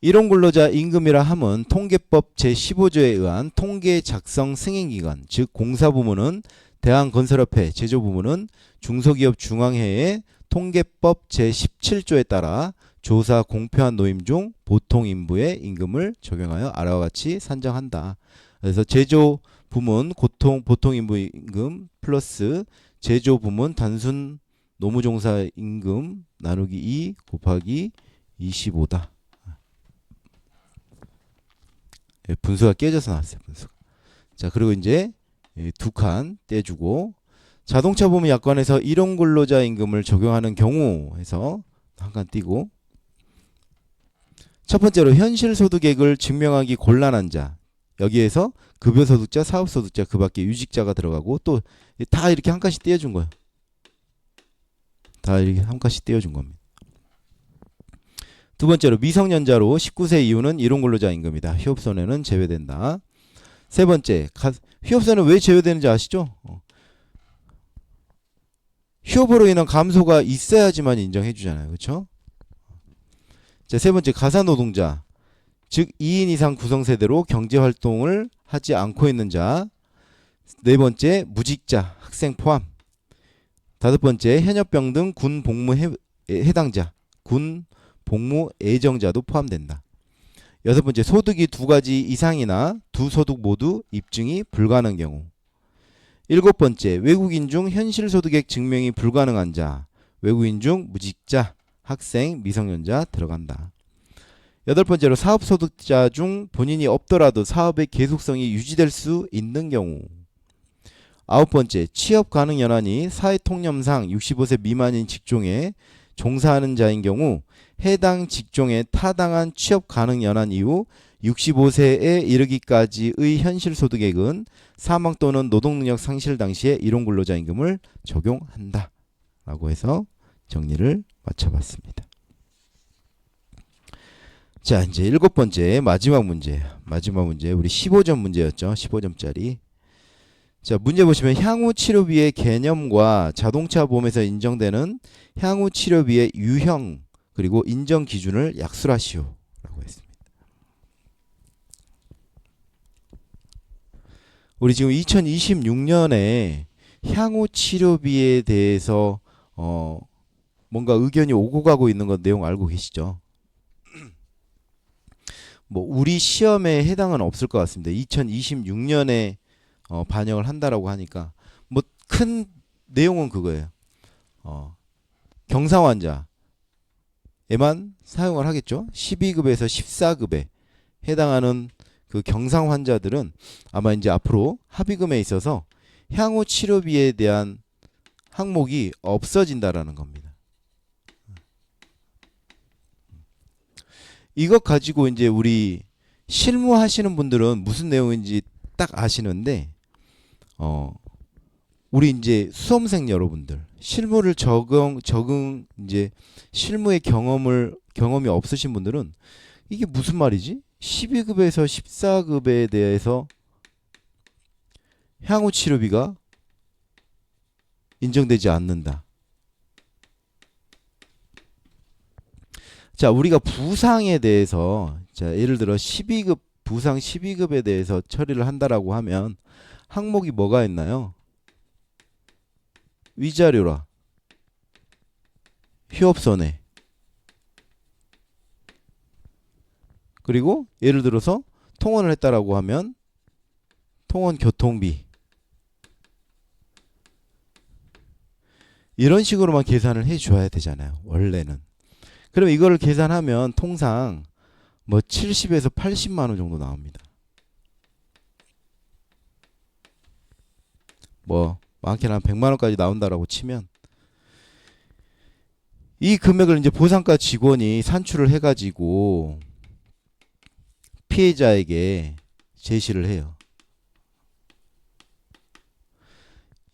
일용 근로자 임금이라 함은 통계법 제15조에 의한 통계 작성 승인기관, 즉 공사부문은 대한건설협회, 제조부문은 중소기업 중앙회의 통계법 제17조에 따라 조사 공표한 노임 중 보통인부의 임금을 적용하여 아래와 같이 산정한다. 그래서 제조부문 보통인부 임금 플러스 제조부문 단순 노무종사 임금 나누기 2 곱하기 25다. 분수가 깨져서 나왔어요. 분수가. 자, 그리고 이제 두 칸 떼주고 자동차 보험 약관에서 일용 근로자 임금을 적용하는 경우 해서 한 칸 띄고 첫 번째로 현실 소득액을 증명하기 곤란한 자. 여기에서 급여소득자, 사업소득자, 그 밖에 유직자가 들어가고 또 다 이렇게 한 칸씩 떼어준 거예요. 다 이렇게 한 칸씩 떼어준 겁니다. 두 번째로 미성년자로 19세 이후는 일용근로자 임금이다. 휴업손해는 제외된다. 세 번째, 휴업손해 왜 제외되는지 아시죠? 휴업으로 인한 감소가 있어야지만 인정해 주잖아요. 그렇죠? 자, 세 번째, 가사노동자. 즉 2인 이상 구성세대로 경제활동을 하지 않고 있는 자. 네 번째, 무직자, 학생 포함. 다섯 번째, 현역병 등 군 복무 해당자, 군 복무 예정자도 포함된다. 여섯 번째, 소득이 두 가지 이상이나 두 소득 모두 입증이 불가능한 경우. 일곱 번째, 외국인 중 현실 소득액 증명이 불가능한 자, 외국인 중 무직자, 학생, 미성년자 들어간다. 여덟 번째로 사업소득자 중 본인이 없더라도 사업의 계속성이 유지될 수 있는 경우. 아홉 번째, 취업 가능 연한이 사회통념상 65세 미만인 직종에 종사하는 자인 경우 해당 직종에 타당한 취업 가능 연한 이후 65세에 이르기까지의 현실 소득액은 사망 또는 노동능력 상실 당시에 일용근로자 임금을 적용한다. 라고 해서 정리를 마쳐봤습니다. 자, 이제 일곱 번째 마지막 문제. 우리 15점 문제였죠. 15점짜리. 자, 문제 보시면 향후 치료비의 개념과 자동차 보험에서 인정되는 향후 치료비의 유형 그리고 인정 기준을 약술하시오. 라고 했습니다. 우리 지금 2026년에 향후 치료비에 대해서 뭔가 의견이 오고 가고 있는 것 내용 알고 계시죠? 뭐 우리 시험에 해당은 없을 것 같습니다. 2026년에 반영을 한다라고 하니까 뭐 큰 내용은 그거예요. 경상 환자에만 사용을 하겠죠. 12급에서 14급에 해당하는 그 경상 환자들은 아마 이제 앞으로 합의금에 있어서 향후 치료비에 대한 항목이 없어진다라는 겁니다. 이것 가지고 이제 우리 실무하시는 분들은 무슨 내용인지 딱 아시는데 우리 이제 수험생 여러분들 실무를 적응 이제 실무의 경험이 없으신 분들은 이게 무슨 말이지? 12급에서 14급에 대해서 향후 치료비가 인정되지 않는다. 자, 우리가 부상에 대해서 자, 예를 들어 12급 부상 12급에 대해서 처리를 한다라고 하면 항목이 뭐가 있나요? 위자료라, 휴업손해, 그리고 예를 들어서 통원을 했다라고 하면 통원 교통비, 이런 식으로만 계산을 해줘야 되잖아요, 원래는. 그럼 이거를 계산하면 통상 뭐 70에서 80만 원 정도 나옵니다. 뭐 많게는 한 100만 원까지 나온다라고 치면 이 금액을 이제 보상과 직원이 산출을 해가지고 피해자에게 제시를 해요.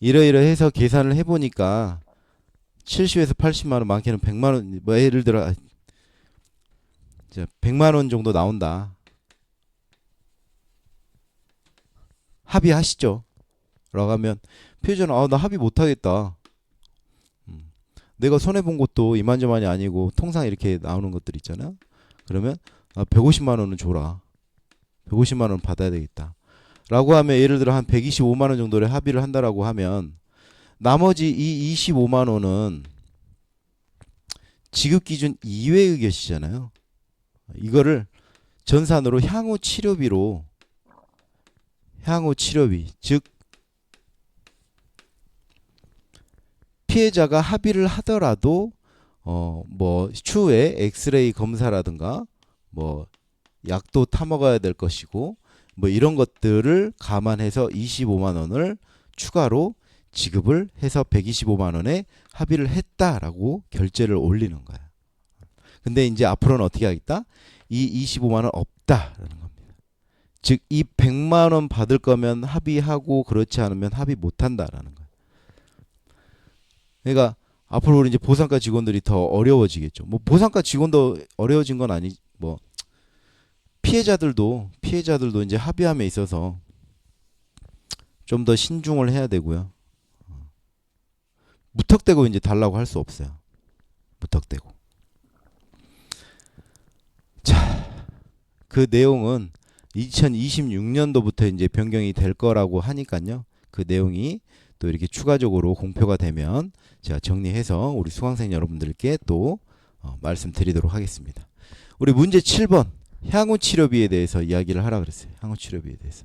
이러이러해서 계산을 해보니까 70에서 80만 원, 많게는 100만 원, 뭐 예를 들어 100만 원 정도 나온다. 합의하시죠. 라고 하면 피해자는 나 합의 못하겠다. 내가 손해본 것도 이만저만이 아니고 통상 이렇게 나오는 것들 있잖아. 그러면 150만 원은 줘라. 150만 원 받아야 되겠다. 라고 하면 예를 들어 한 125만 원 정도를 합의를 한다라고 하면 나머지 이 25만 원은 지급 기준 이외의 것이잖아요. 이거를 전산으로 향후 치료비, 즉 피해자가 합의를 하더라도 뭐 추후에 엑스레이 검사라든가 뭐 약도 타먹어야 될 것이고 뭐 이런 것들을 감안해서 25만 원을 추가로 지급을 해서 125만 원에 합의를 했다라고 결제를 올리는 거야. 근데 이제 앞으로는 어떻게 하겠다? 이 25만 원 없다라는 겁니다. 즉 이 100만 원 받을 거면 합의하고 그렇지 않으면 합의 못 한다라는 거야. 그러니까 앞으로 우리 이제 보상과 직원들이 더 어려워지겠죠. 뭐 보상과 직원도 어려워진 건 아니, 뭐 피해자들도 이제 합의함에 있어서 좀 더 신중을 해야 되고요. 무턱대고 이제 달라고 할 수 없어요. 무턱대고. 자, 그 내용은 2026년도부터 이제 변경이 될 거라고 하니까요. 그 내용이 또 이렇게 추가적으로 공표가 되면 제가 정리해서 우리 수강생 여러분들께 또 말씀드리도록 하겠습니다. 우리 문제 7번 향후 치료비에 대해서 이야기를 하라 그랬어요. 향후 치료비에 대해서.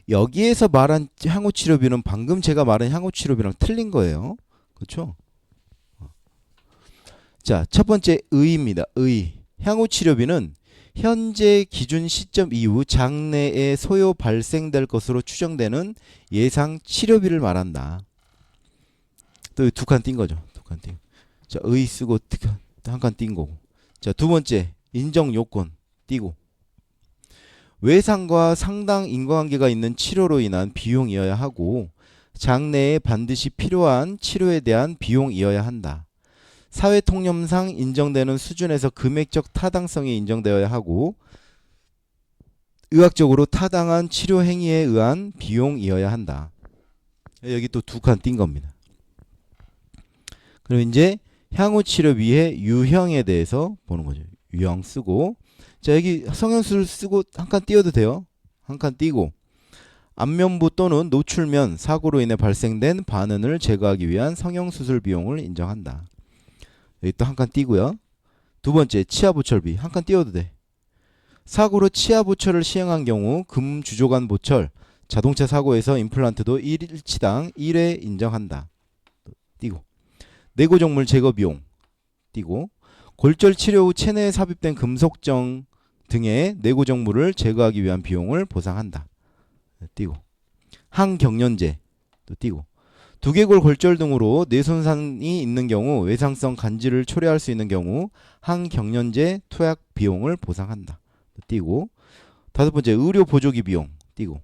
여기에서 말한 향후 치료비는 방금 제가 말한 향후 치료비랑 틀린 거예요. 그렇죠? 자, 첫 번째 의입니다. 의. 향후 치료비는 현재 기준 시점 이후 장래에 소요 발생될 것으로 추정되는 예상 치료비를 말한다. 또 두 칸 띈 거죠. 두 칸 띈. 자, 의 쓰고 한 칸 띈 거고. 자, 두 번째 인정 요건 띄고. 외상과 상당 인과관계가 있는 치료로 인한 비용이어야 하고 장래에 반드시 필요한 치료에 대한 비용이어야 한다. 사회 통념상 인정되는 수준에서 금액적 타당성이 인정되어야 하고 의학적으로 타당한 치료 행위에 의한 비용이어야 한다. 여기 또 두 칸 띈 겁니다. 그럼 이제 향후 치료비의 유형에 대해서 보는 거죠. 유형 쓰고, 자 여기 성형수술 쓰고 한 칸 띄워도 돼요. 한 칸 띄고, 안면부 또는 노출면 사고로 인해 발생된 반응을 제거하기 위한 성형수술 비용을 인정한다. 여기 또 한 칸 띄고요. 두 번째 치아보철비 한 칸 띄워도 돼. 사고로 치아보철을 시행한 경우 금주조관 보철, 자동차 사고에서 임플란트도 1일치당 1회 인정한다. 띄고, 내고정물 제거 비용 띄고, 골절 치료 후 체내에 삽입된 금속정 등의 내고정물을 제거하기 위한 비용을 보상한다. 띄고, 항경련제 또 띄고, 두개골 골절 등으로 뇌손상이 있는 경우 외상성 간질을 초래할 수 있는 경우 항경련제 투약 비용을 보상한다. 띄고, 다섯 번째, 의료 보조기 비용 띄고.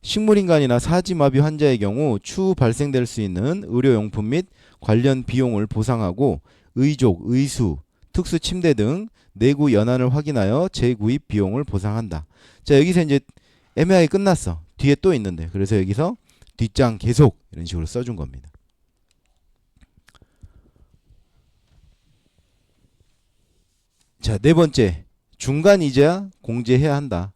식물인간이나 사지마비 환자의 경우 추후 발생될 수 있는 의료용품 및 관련 비용을 보상하고 의족, 의수, 특수 침대 등 내구 연한을 확인하여 재구입 비용을 보상한다. 자, 여기서 이제 애매하게 끝났어. 뒤에 또 있는데. 그래서 여기서 뒷장 계속 이런 식으로 써준 겁니다. 자, 네 번째, 중간 이자 공제해야 한다.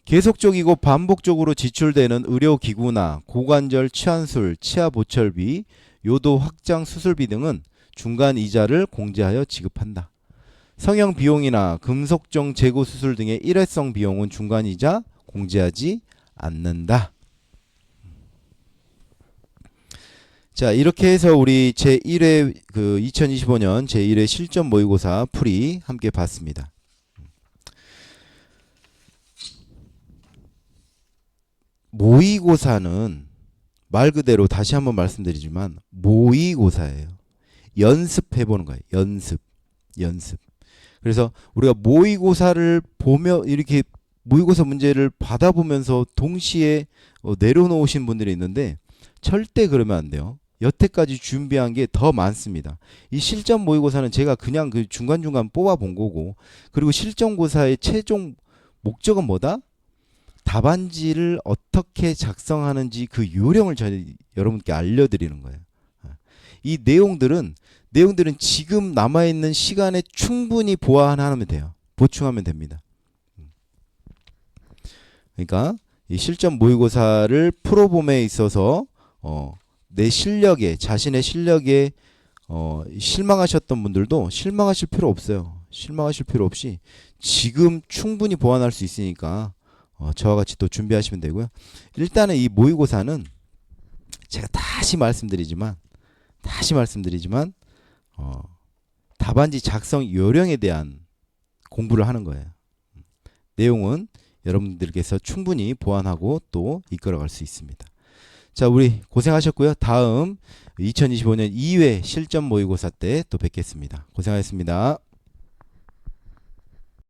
계속적이고 반복적으로 지출되는 의료기구나 고관절 치환술, 치아보철비, 요도 확장 수술비 등은 중간 이자를 공제하여 지급한다. 성형 비용이나 금속정 제거 수술 등의 일회성 비용은 중간 이자 공제하지 않는다. 자, 이렇게 해서 우리 제1회 2025년 제1회 실전 모의고사 풀이 함께 봤습니다. 모의고사는 말 그대로 다시 한번 말씀드리지만 모의고사예요. 연습해보는 거예요. 연습. 그래서 우리가 모의고사를 보며 이렇게 모의고사 문제를 받아보면서 동시에 내려놓으신 분들이 있는데 절대 그러면 안 돼요. 여태까지 준비한 게 더 많습니다. 이 실전 모의고사는 제가 그냥 그 중간중간 뽑아본 거고, 그리고 실전고사의 최종 목적은 뭐다? 답안지를 어떻게 작성하는지 그 요령을 여러분께 알려드리는 거예요. 이 내용들은 지금 남아있는 시간에 충분히 보완하면 돼요. 보충하면 됩니다. 그러니까 이 실전 모의고사를 풀어봄에 있어서 내 실력에, 자신의 실력에 실망하셨던 분들도 실망하실 필요 없어요. 실망하실 필요 없이 지금 충분히 보완할 수 있으니까 저와 같이 또 준비하시면 되고요. 일단은 이 모의고사는 제가 다시 말씀드리지만 답안지 작성 요령에 대한 공부를 하는 거예요. 내용은 여러분들께서 충분히 보완하고 또 이끌어갈 수 있습니다. 자, 우리 고생하셨고요. 다음 2025년 2회 실전 모의고사 때 또 뵙겠습니다. 고생하셨습니다.